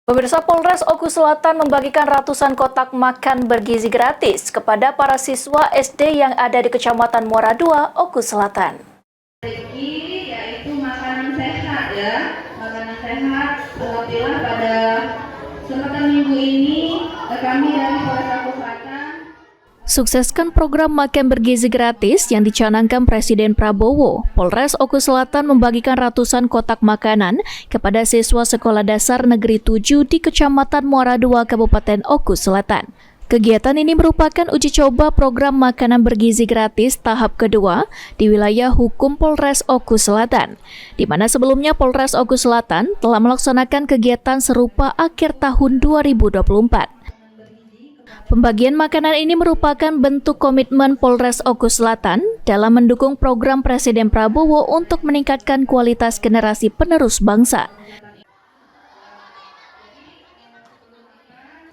Pemirsa, Polres Oku Selatan membagikan ratusan kotak makan bergizi gratis kepada para siswa SD yang ada di Kecamatan Muara II, Oku Selatan. Yaitu makanan sehat ya, makanan sehat. Alhamdulillah pada kesempatan minggu ini kami dari Polres Oku Selatan Sukseskan program makan bergizi gratis yang dicanangkan Presiden Prabowo. Polres Oku Selatan membagikan ratusan kotak makanan kepada siswa Sekolah Dasar Negeri 7 di Kecamatan Muara II, Kabupaten Oku Selatan. Kegiatan ini merupakan uji coba program makanan bergizi gratis tahap kedua di wilayah hukum Polres Oku Selatan, di mana sebelumnya Polres Oku Selatan telah melaksanakan kegiatan serupa akhir tahun 2024. Pembagian makanan ini merupakan bentuk komitmen Polres Oku Selatan dalam mendukung program Presiden Prabowo untuk meningkatkan kualitas generasi penerus bangsa.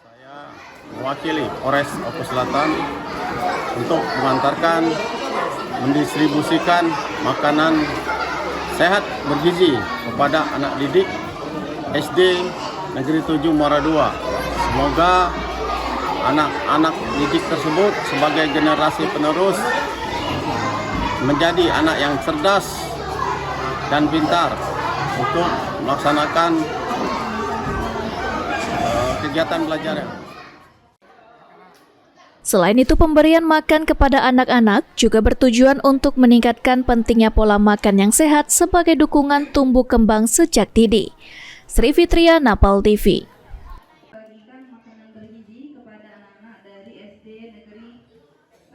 Saya mewakili Polres Oku Selatan untuk mengantarkan, mendistribusikan makanan sehat bergizi kepada anak didik SD Negeri 7 Muara II. Semoga anak-anak didik tersebut sebagai generasi penerus menjadi anak yang cerdas dan pintar untuk melaksanakan kegiatan belajar. Selain itu, pemberian makan kepada anak-anak juga bertujuan untuk meningkatkan pentingnya pola makan yang sehat sebagai dukungan tumbuh kembang sejak dini. Sri Fitria, Napal TV.